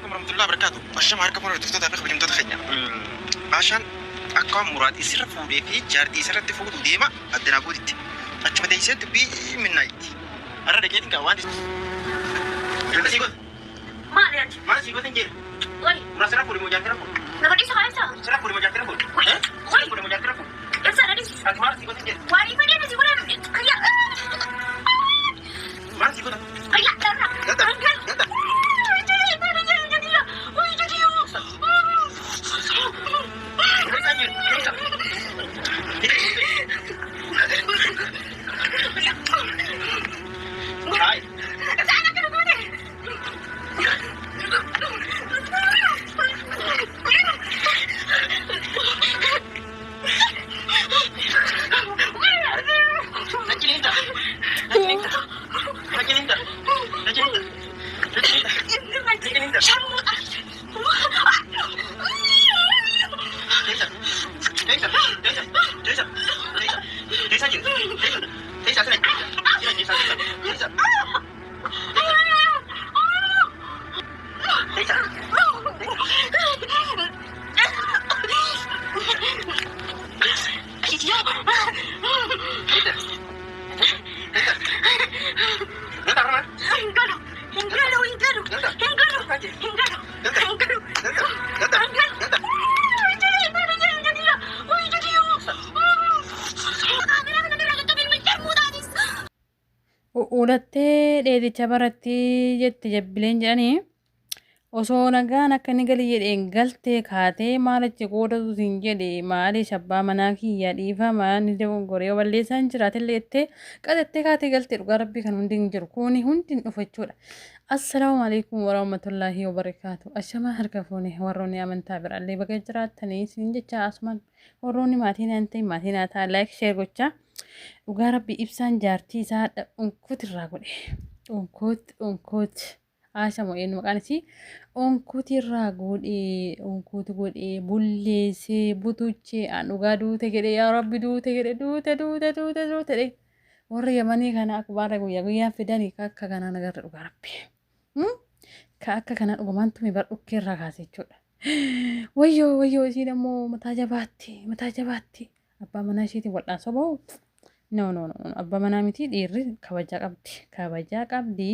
عليكم ورحمة الله وبركاته. الشمع هركب ولا تفتح تاريخ بجمدة خنيا. عشان أقام مراد يصير فودي في جارتي يصير تفوت وديما أدنى قولتي. أشوف تيجي تبي من نايت. أنا رجعت كوان. كذا سيقول. ما عليك. ما سيقول تنجيل. وين؟ مراسلة فوري مجاكرة فور. نقدر نسمع إنسان. مراسلة فوري مجاكرة فور. وين؟ فوري مجاكرة فور. إنسان أدري. أكمل سيقول تنجيل. واري ما دي سيقول أنا. هيا. ما سيقول. هيا دارنا. يلا. يلا. Ulattee dheedicha baratti jette jabbileen jedhanii osoo nagaan akka inni galii jedheen galtee kaatee maalichi qoodatu siin jedhe maali shabbaa manaa kiyya dhiifama ni dogongoree balleessaan jiraatillee jettee qaxattee kaatee galtee dhugaa rabbii kan hundi hin jiru kuni hundi hin dhufu jechuudha. Assalaamu alaikum warahmatullaahi wabarakaatu. Ashamaa harka fuune warroonni amantaa biraallee baga jiraatanii siin jecha asumaan warroonni maatiin aan ta'e maatiin haa ta'an laayik sheer gochaa. Dhugaa rabbii ibsaan jaartii isaa dhunkuut irraa godhe. Dhunkuut Aashamoo eenyu maqaan isii dhunkuut irraa godhe bulleessee butuchee aan dhugaa duute jedhe yaa rabbi duute jedhe duute warra yamanii kana akbaara guyyaa guyyaan fidanii akka kanaan agarra dhugaa rabbi. Ka akka kanaan dhugumaan tumi bar dhukkee irraa kaase jechuudha. Wayyoo isiin ammoo mataa jabaatti. Abbaa manaa isheetiin wal'aan soba'u. No. Abbaa manaa miti dhiirri kabajaa qabdi.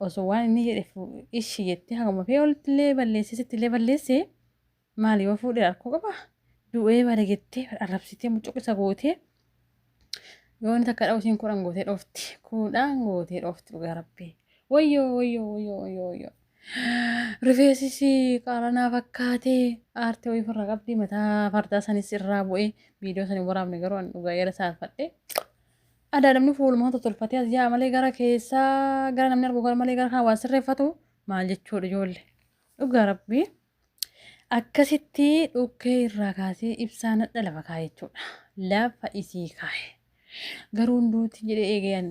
Osoo waan inni jedhe ishii jettee haguma fee oltillee balleessee balleesse maali yoo fuudhee harkoo qaba. Du'ee bada jettee arrabsitee mucuqisa gootee yoo inni takka dha'u isiin kudhan gootee dhoofti dhugaa rabbii. Wayyoo. Rifeensisi qaaranaa fakkaatee aartee wayii ofirraa qabdi mataa fardaa sanis irraa bu'ee viidiyoo sanii waraabne garuu an dhugaa yeroo saalfadhe adaadamni fuuluma tolfatee as yaa malee gara keessaa gara namni argu gara malee gara kan waan sirreeffatu maal jechuudha ijoollee dhugaa rabbii akkasitti dhukkee irraa kaasee ibsaan lafa kaa'e jechuudha lafa isii kaa'e garuu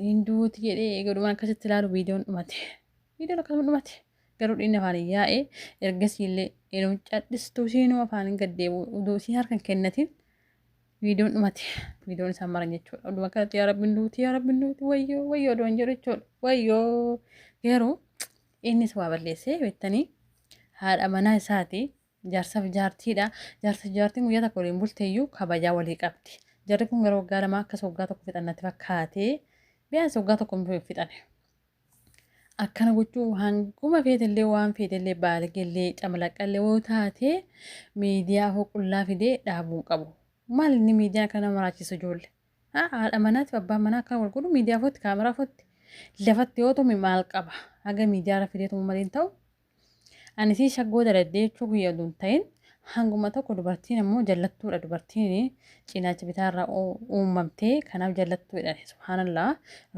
hinduuti jedhee eegalumaan akkasitti ilaalu viidiyoon dhumate. Garuu dhiinni afaan yaa'ee ergasiillee yeroo cadhistuu siinuu afaan gaddeebu uduu isii harkan kennatiin viidiyoon dhumate. Viidiyoon isaan maran jechuudha. Oduma kanatti yaa rabbiin duuti wayyoo doon jedhu jechuudha. Wayyoo garuu innis waa balleessee beektanii haadha manaa isaati jaarsaaf jaartiidha. Jaarsaaf jaartiin guyyaa tokko waliin bulteeyyuu kabajaa walii qabdi. Jarri kun gara waggaa lamaa akkas waggaa tokko fixannatti fakkaatee biyyaansi waggaa tokko fixane. Akkana gochuu hanguma feetillee waan feetillee baalgellee camlaqallee yoo taate miidiyaa qullaa fidee dhaabuu qabu. Maal inni miidiyaa kana maraachisu ijoollee? Haadha manaatiif abbaan manaa akka wal godhu miidiyaa fotti kaameraa fotti lafatti yoo tume maal qaba? Haga miidiyaa irra fidee tumu malee hin ta'u. Anisii shaggoo daladdee jechuu guyyaa duun ta'in hanguma tokko dubartiin ammoo jallattuudha. Dubartiin cinaacha bitaarraa uumamtee kanaaf jallattuudha. Subhaanallah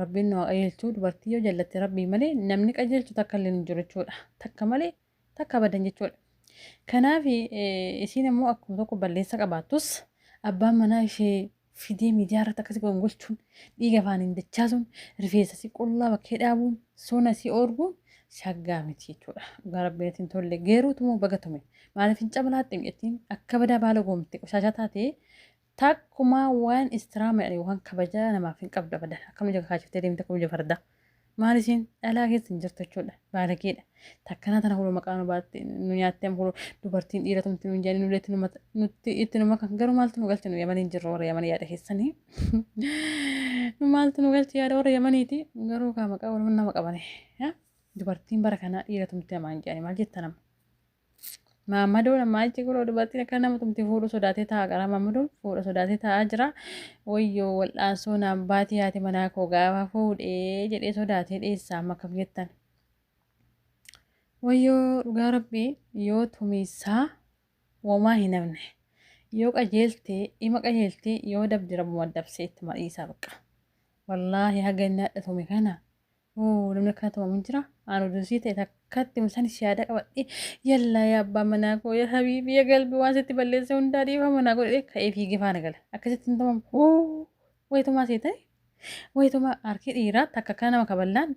rabbiin nu qajeelchuu dubartii yoo jallatte rabbii malee namni qajeelchu takka illee hin jiru jechuudha. Takka malee takka badan jechuudha. Kanaaf isiin ammoo akkuma tokko balleessa qabaattus abbaan manaa ishee fidee miidiyaa irratti akkasii gongolchuun dhiiga afaaniin dachaasuun rifeensa si qullaa bakkee dhaabuun sona si oorguun shaggaa miti jechuudha. Dhugaa rabbiitiin tolle geeruutu bagatume. Maaliif hin cabalaatti jettiin akka badaa baala goomte qoshaashaa taate takkumaa waan istiraama yookaan kabajaa namaaf hin qabdu abadan akkam jaga kaachiftee deemte akkam jaga farda Maalisin dhalaa keessa hin jirtu jechuudha. Baalageedha. Takkanaa tana huluu maqaa nu baatte nu nyaattee huluu dubartiin dhiira tumti nu jaanii nuti itti nu makan garuu maaltu nu galche nu yamanii hin jirru warra yamanii yaada keessanii. Nu maaltu nu galche yaada warra yamaniiti garuu kaa maqaa wal nama qabane. Dubartiin bara kanaa dhiira tumti namaa hin jaanii maal jetta nama. Maammadoo namaa achi godhoo dubartiin akka nama tumti fuudhu sodaatee taa'aa qara maammadoo fuudha sodaatee taa'aa jira. Wayyoo wal'aansoo naan baatii haati manaa koo gaafa fuudhee jedhee sodaatee dheessaa amma akkam jettan. Wayyoo dhugaa rabbii yoo tumiisaa womaa hin hafne yoo qajeeltee ima qajeeltee yoo dabdi rabbuma dabsee itti madhiisaa baqa. Wallaahi haga inni hadha tumi kana. Namni akkana tumamu jira. Aan odusii ta'e takkatti musanis yaada qabadhee yallaa yaa abbaa manaa koo yaa habiibii yaa galbii waan sitti balleessa hundaa dhiifa manaa godhee ka'ee fiigee faana gala. Akkasitti hin tumamu. Wayitumaa seetanii wayitumaa harki dhiiraa takka kana nama kaballaan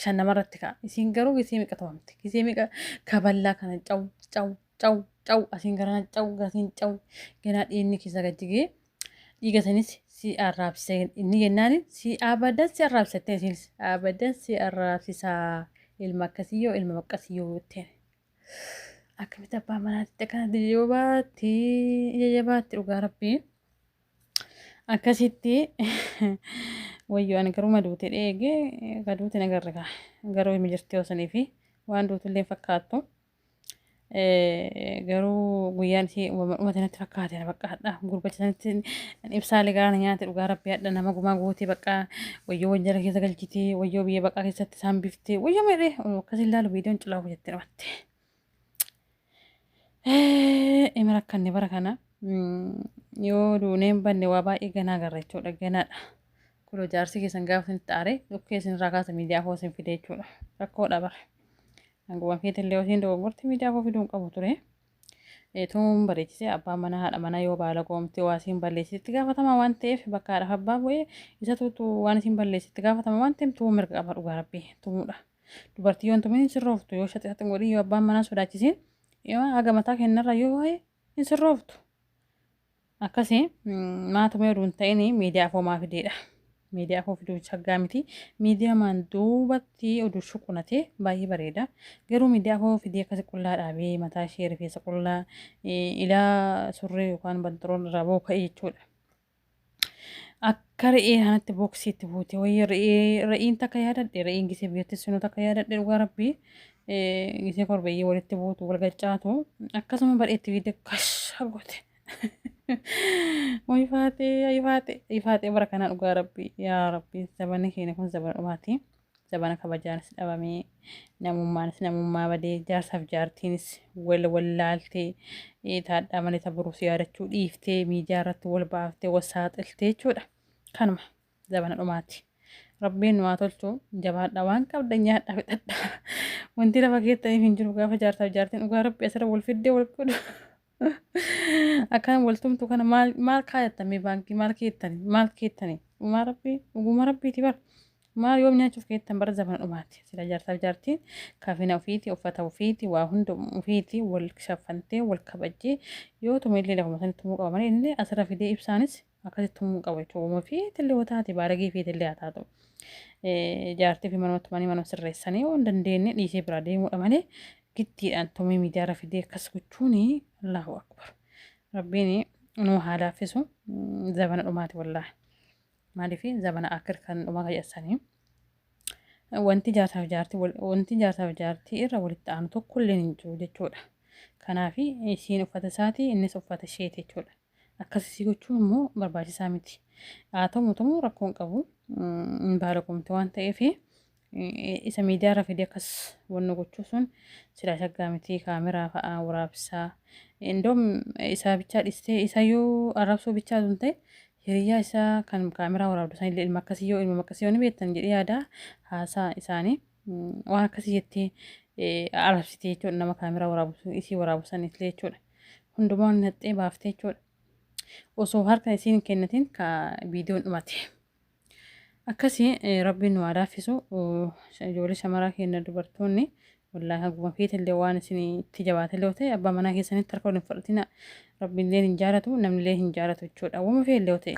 shan namarratti ka'a. Isiin garuu gisee miqa tumamte. Gisee miqa kaballaa kana cawu cawu cawu cawu asiin garana cawu gasiin cawu ganaa dhiinni keessa gajjigee dhiigasanis si arraabsise inni jennaan si abadan si arraabsattee isiinis abadan si arraabsisaa ilma akkasiyyoo ilma baqqasiyyoo jetteen. Akkamitti abbaa manaatti akkanatti yoo baatti ija baatti dhugaa rabbii. Akkasitti wayyoo ani garuu maduute dheegee gaduute nagarra gaa garuu himi jirti osanii fi waan duutullee fakkaattu. Garuu guyyaan isii uumatanatti fakkaate baqqaadha gurbachisanitti ibsaalee gaana nyaate dhugaa rabbii hadha nama gumaa gootee baqqaa wayyoo wanjala keessa galchitee wayyoo biyya baqqaa keessatti isaan biftee wayyoo meedhee akkasii ilaalu viidiyoon cilaa hojjettee dhumatte. Ima rakkanne bara kana yoo duuneen banne waa baay'ee ganaa agarra jechuudha ganaadha. Kuloo jaarsi keessan gaafa isinitti aare dhukkee isinirraa kaasa miidiyaa koo isin fide jechuudha rakkoodha bara. Anguma keetillee osiin dogoggorti miidiyaa koo fiduun qabu ture. Tuun bareechisee abbaan manaa haadha manaa yoo baala goomte waa isin balleessitti gaafatama waan ta'eef bakka haadhaaf abbaa bu'ee isa tuutu waan isin balleessitti gaafatama waan ta'eef tuun mirga qaba dhugaa rabbii tumuudha. Dubartii yoo tumin sirrooftu yoo shaxixatti godhii yoo abbaan manaa sodaachisiin yoo haga mataa kennarra yoo waa'ee hin sirrooftu. Akkasii maatuma yoo duun ta'in miidiyaa foomaa fideedha. Miidiyaa koo fiduu shaggaa miti. Miidiyaa maan duubatti oduu shuqunatee baay'ee bareeda. Garuu miidiyaa koo fidee akkasi qullaa dhaabee mataa ishee rifeensa qullaa ilaa surree yookaan bantiroon irraa booka'e jechuudha. Akka re'ee kanatti booksiitti buute wayii re'iin takka yaadadhe re'iin gisee biyyatti sinuu takka yaadadhe dhugaa rabbii gisee korbeeyyee walitti buutu wal gaccaatu akkasuma badheetti fiidee kasha goote. Ifaatee bara kanaa dhugaa rabbii yaa rabbii zabanni keenya kun zabana dhumaati. Zabana kabajaanis dhabamee namummaanis namummaa badee jaarsaaf jaartiinis wal wallaaltee taadhaa malee taburus yaadachuu dhiiftee miidiyaa irratti wal baaftee wal saaxiltee jechuudha. Kanuma zabana dhumaati. Rabbiin nu haa tolchu jabaadha waan qabda nyaadhaa fixadha. Wanti lafa keessaniif hin jiru gaafa jaarsaaf jaartiin dhugaa rabbii asirra wal fiddee wal godhu. Akkaan waltumtu kana maal kaayattamee baankii maal keettanii dhuguma rabbiiti bara maal yoom nyaachuuf keettan bara zabana dhumaati sila jaarsaaf jaartiin kafina ofiiti uffata ofiiti waa hunda ofiiti wal shaffantee wal kabajjee yoo tumeellee lafuma sanitti tumuu qaba malee inni asirra fidee ibsaanis akkasitti tumuu qaba jechuudha ofiitillee yoo taate baaragee fiitillee haa taatu jaartii fi manumatti manii manuma sirreessanii waan dandeenye dhiisee biraa deemuudha malee giddiidhaan tumee miidiyaa irra fidee akkas gochuun Allahu akbar. Rabbiin nu haa laaffisu zabana dhumaati wallaahi. Maaliif zabana akkir kan dhumaa qayyasanii wanti jaarsaaf jaartii irra walitti aanu tokkollee hin jiru jechuudha. Kanaaf isiin uffata isaatii innis uffata isheeti jechuudha. Akkasii gochuun immoo barbaachisaa miti. Haa ta'u rakkoon qabu hin baala kumte waan ta'eef isa miidiyaa irra fidee akkas wannu gochuu sun silaa shaggaa miti kaameraa fa'aa waraabsaa indoom isaa bichaa dhistee isa yoo arrabsoo bichaa sun ta'e hiriyaa isaa kan kaameraa waraabdu san illee ilma akkasii ni beektan jedhee yaada haasaa isaanii waan akkasii jettee arrabsitee jechuudha nama kaameraa waraabdu isii waraabu san illee jechuudha hundumaa naxxee baaftee jechuudha osoo harka isiin kennatiin ka viidiyoon dhumate. Akkasii rabbiin nu haa laaffisu ijoollee shamaraa keenya dubartoonni wallaahi haguma feetillee waan isin itti jabaatellee ta'e abbaa manaa keessanitti harka waliin fudhatina rabbiillee hin jaalatu namnillee hin jaalatu jechuudha. Wama feellee ta'e.